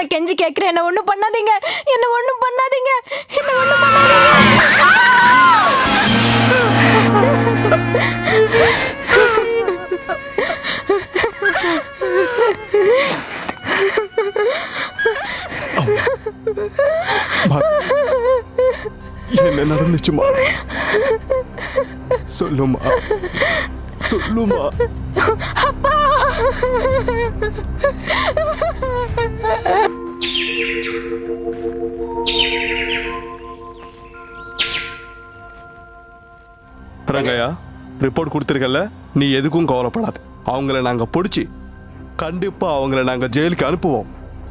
நான் கெஞ்சி கேட்கிறேன், என்ன ஒண்ணும் பண்ணாதீங்க, என்ன ஒண்ணும் பண்ணாதீங்க, என்ன ஒண்ணும் பண்ணாதீங்க. என்ன நடந்துச்சுமா? சொல்லுமா, சொல்லுமா. ரங்கையா, ரிப்போர்ட் கொடுத்துருக்கல, நீ எதுக்கும் கவலைப்படாது. அவங்கள நாங்க பிடிச்சி கண்டிப்பா அவங்கள நாங்க ஜெயிலுக்கு அனுப்புவோம்.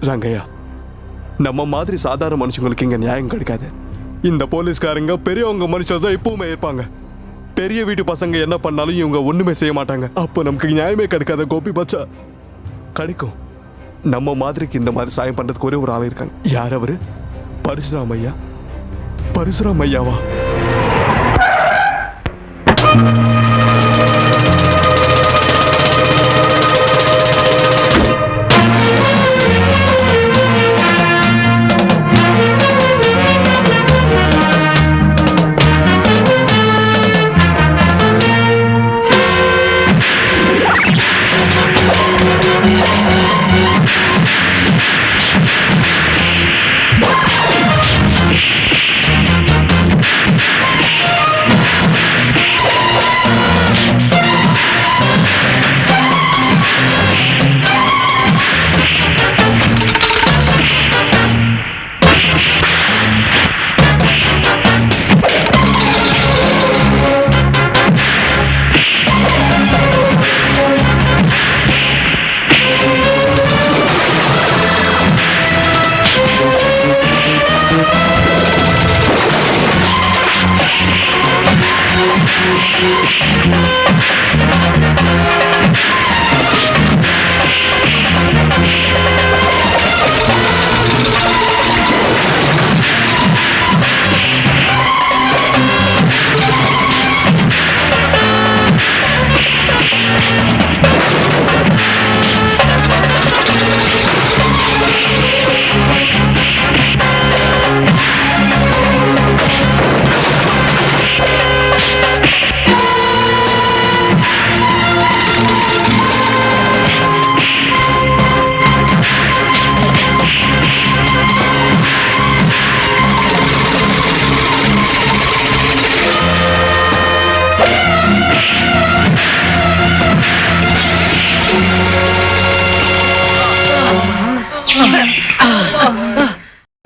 ரங்கையா, நம்ம மாதிரி சாதாரண மனுஷங்களுக்கு இங்க நியாயம் கிடைக்காது. இந்த போலீஸ்காரங்க பெரியவங்க மனுஷன் தான் இப்பவுமே இருப்பாங்க. பெரிய வீட்டு பசங்க என்ன பண்ணாலும் இவங்க ஒண்ணுமே செய்ய மாட்டாங்க. அப்போ நமக்கு நியாயமே கிடைக்காத கோபி பச்சா. கிடைக்கும். நம்ம மாதிரிக்கு இந்த மாதிரி சாயம் பண்றதுக்கு ஒரே ஒரு ஆள் இருக்காங்க. யார் அவரு? பரசுராம் ஐயா. பரசுராம் ஐயாவா?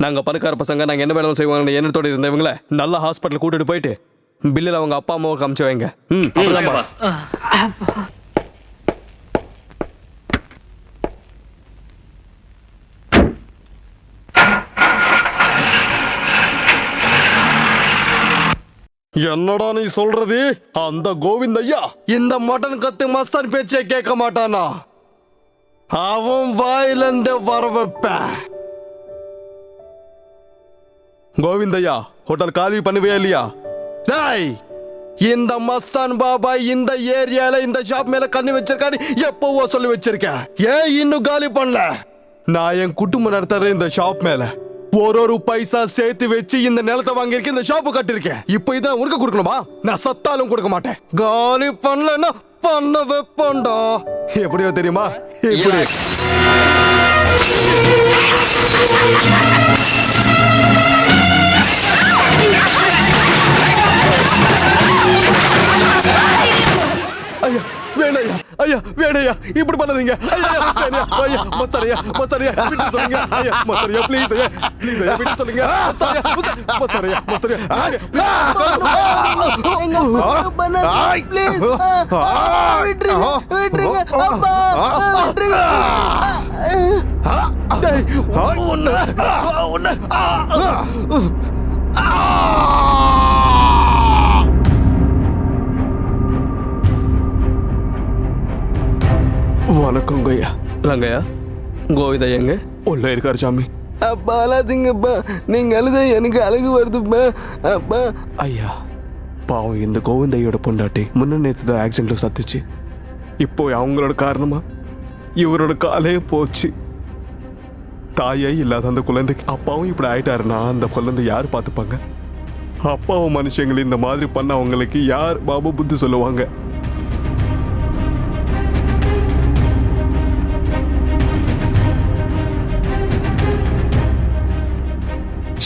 நாங்க பணக்கார பசங்க, நாங்க என்ன வேலை செய்வாங்க எண்ணத்தோடு இருந்தவங்கள நல்ல ஹாஸ்பிட்டல் கூட்டிட்டு போயிட்டு பில்லில் அவங்க அப்பா அம்மாவை காமிச்சு வைங்க. என்னடா நீ சொல்றது? அந்த கோவிந்த் ஐயா இந்த மட்டன் கத்து மஸ்தான் பேச்சே கேட்க மாட்டானா? அவன் வாயிலிருந்து வர வைப்ப. கோவிந்தையா, ஹோட்டல் காலி பண்ணுவே இல்லையா? டேய், இந்த மஸ்தான் பாபா இந்த ஏரியால இந்த ஷாப் மேல கண்ணு வச்சிருக்காரு எப்பவோ சொல்லி வச்சிருக்க. ஏன் இன்னும் காலி பண்ணல? நான் என் குடும்பம் நடத்துற இந்த ஷாப் மேல ஒரு பைசா சேர்த்து வச்சு இந்த நிலத்தை வாங்கியிருக்கேன், இந்த ஷாப்பு கட்டிருக்கேன். இப்போ இதான் உனக்கு கொடுக்கணுமா? நான் சத்தாலும் கொடுக்க மாட்டேன். காலி பண்ணலன்னா பண்ண வைப்பண்டா. எப்படியோ தெரியுமா? எப்படி ஐயா வேணையா, ஐயா வேணையா, இப்படி பண்ணாதீங்க. ஐயா வேணையா, ஐயா மஸ்தரையா, மஸ்தரையா விட்டு சொல்லுங்க. ஐயா மஸ்தரையா ப்ளீஸ், ஐயா ப்ளீஸ், ஐயா விட்டு சொல்லுங்க. மஸ்தரையா, மஸ்தரையா ப்ளீஸ் விட்டுருங்க, விட்டுருங்க அப்பா, விட்டுருங்க. டேய் ஒண்ணு ஒண்ணு வணக்கங்க ஐயா. ரங்கையா, கோவிந்தா எங்க? உள்ள இருக்காரு சாமி. அப்பா அழாதீங்கப்பா, நீங்க அழுத எனக்கு அழகு வருதுப்பா. அப்பா ஐயா, பாவம் இந்த கோவிந்தையோட பொண்டாட்டி முன்ன நேற்று தான் ஆக்சிடென்ட்ல சத்துச்சு. இப்போ அவங்களோட காரணமா இவரோட காலே போச்சு. தாயே இல்லாத அந்த குழந்தைக்கு அப்பாவும் இப்படி ஆயிட்டாருன்னா அந்த குழந்தை யார் பார்த்துப்பாங்க? அப்பாவும் மனுஷங்களை இந்த மாதிரி பண்ண அவங்களுக்கு யார் பாபு புத்தி சொல்லுவாங்க?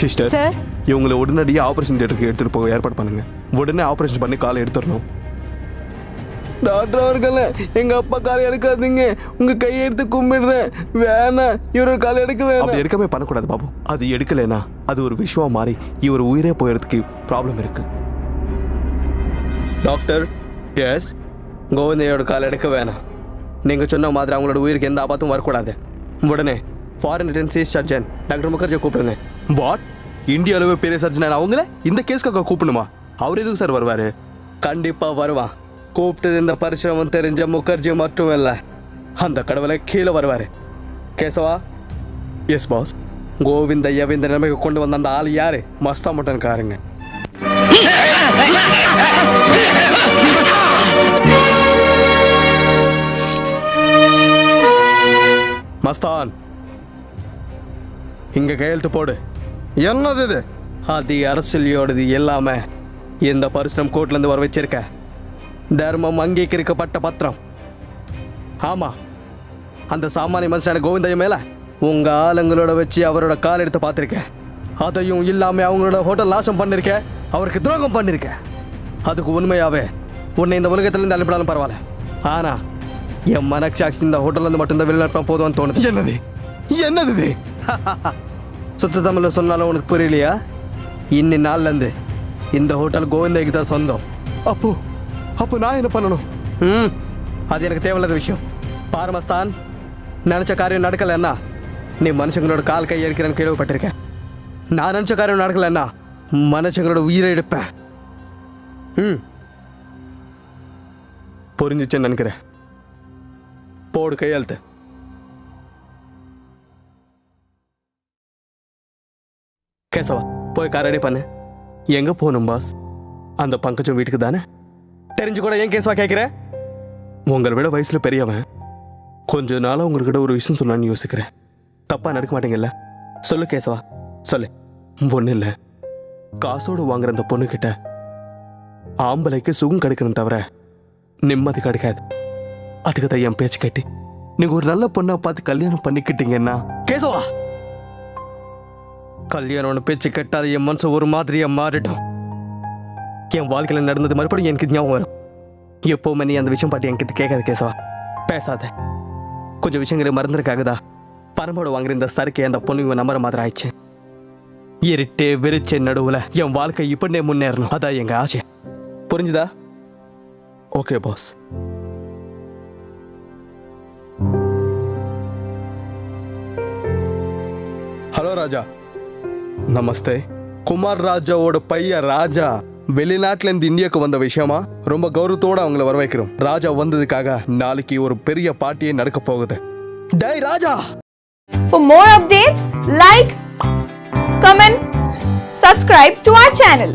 சிஸ்டர், சார் இவங்களை உடனடியாக ஆபரேஷன் தியேட்டருக்கு எடுத்துட்டு போக ஏற்பாடு பண்ணுங்க. உடனே ஆபரேஷன் பண்ணி காலை எடுத்துடணும். டாக்டர் அவர்களே, எங்க அப்பா காலை எடுக்காதீங்க, உங்க கையை எடுத்து கும்பிடுறேன். வேணாம், இவரோட காலை எடுக்க அப்படி வேணாம். எடுக்கவே பண்ணக்கூடாது பாபு. அது எடுக்கலைன்னா அது ஒரு விஷயம் மாறி இவர் உயிரே போயிடுறதுக்கு ப்ராப்ளம் இருக்கு. டாக்டர், எஸ், கோவிந்தையோட காலை எடுக்க வேணாம். நீங்க சொன்ன மாதிரி அவங்களோட உயிருக்கு எந்த ஆபத்தும் வரக்கூடாது. உடனே ஃபாரின் இன்டென்சிவ் சர்ஜன் டாக்டர் முகர்ஜியை கூப்பிடுங்க. வாட்? இந்தியாவிலே பெரிய சர்ஜன் அவங்கள இந்த கேஸ்க்காக கூப்பிடணுமா? அவர் எதுக்கு சார் வருவாரு? கண்டிப்பா வருவான். கூப்பிட்டது இந்த பரிசிரமம் தெரிஞ்ச முகர்ஜி மட்டும் இல்லை, அந்த கடவுளை கீழே வருவாரு. Keshava, S pass. கோவிந்தையா இந்த நிலைமைக்கு கொண்டு வந்த அந்த ஆள் யாரு? மஸ்தா மட்டன் காருங்க. மஸ்தான், இங்க கையெழுத்து போடு. என்னது இது? அது அரசியலியோடது எல்லாமே இந்த பரிசுரம் கோர்ட்ல இருந்து வர வச்சிருக்க தர்மம் அங்கீகரிக்கப்பட்ட பத்திரம். ஆமா, அந்த சாமானிய மனுஷன கோவிந்தைய மேல உங்க ஆளுங்களோட வச்சு அவரோட கால் எடுத்து பார்த்துருக்கேன். அதையும் இல்லாம அவங்களோட ஹோட்டல் நாசம் பண்ணிருக்க, அவருக்கு துரோகம் பண்ணிருக்க. அதுக்கு உண்மையாவே உன்னை இந்த உலகத்துல இருந்து அனுப்பினாலும் பரவாயில்ல. ஆனா என் மனசாட்சி இந்த ஹோட்டல்ல இருந்து மட்டும்தான் வெளிநடப்ப போதும்னு தோணுது. என்னது என்னது? சுத்த தமிழ்ல சொன்னாலும் உனக்கு புரியலையா? இன்னி நாள்ல இருந்து இந்த ஹோட்டல் கோவிந்தைக்கு தான் சொந்தம். அப்போ நான் என்ன பண்ணணும்? அது எனக்கு தேவையில்லாத விஷயம். பாரமஸ்தான், நினைச்ச காரியம் நடக்கலன்னா நீ மனுஷங்களோட கால் கை இருக்கிறேன்னு கேள்விப்பட்டிருக்கேன். நான் நினைச்ச காரியம் நடக்கலன்னா மனுஷங்களோட உயிரை எடுப்பேன். புரிஞ்சிச்சேன்னு நினைக்கிறேன். போடு கையெழுத்து. கேசவா, போய் கார் ரெடி பண்ணு. எங்க போகணும் பாஸ்? அந்த பங்கஜம் வீட்டுக்கு தானே? தெரிஞ்சு கூட ஏன் கேசவா கேட்குற? உங்களை விட வயசுல பெரியவன். கொஞ்ச நாளா உங்ககிட்ட ஒரு விஷயம் சொல்லலான்னு யோசிக்கிறேன். தப்பா நடக்க மாட்டீங்கல்ல? சொல்லு கேசவா, சொல்லு. ஒன்றும் இல்லை, காசோடு வாங்குற அந்த பொண்ணுக்கிட்ட ஆம்பளைக்கு சுகம் கிடைக்கணும் தவிர நிம்மதி கிடைக்காது. அதுக்கு தான் என் பேச்சு கேட்டு நீங்க ஒரு நல்ல பொண்ணை பார்த்து கல்யாணம் பண்ணிக்கிட்டீங்கன்னா. கேசவா, கல்யாணம் பேச்சு கேட்டால் என் மனசு ஒரு மாதிரியா மாறிடும். என் வாழ்க்கையில் நடந்தது மறுபடியும் எனக்கு ஞாபகம் வரும். எப்பவுமே நீ அந்த விஷயம் பாட்டி என்கிட்ட கேட்காது கேசவா. பேசாத. கொஞ்சம் விஷயங்களை மறந்துருக்காகுதா? பரம்போட வாங்குற இந்த சரக்கு அந்த பொண்ணு நம்புற மாதிரி ஆயிடுச்சு. இருட்டே விரிச்ச நடுவுல என் வாழ்க்கை இப்படியே முன்னேறணும், அதான் எங்க ஆசை. புரிஞ்சுதா? Okay boss. ஹலோ ராஜா. நமஸ்தே. குமார் ராஜாவோட பையன் ராஜா வெளிநாட்டுல இருந்து இந்தியாவுக்கு வந்த விஷயமா ரொம்ப கௌரவத்தோட அவங்கள வர வைக்கிறோம். ராஜா வந்ததுக்காக நாளைக்கு ஒரு பெரிய பார்ட்டியே நடக்க போகுது. டை Raja. For more updates, like, comment, subscribe to our channel.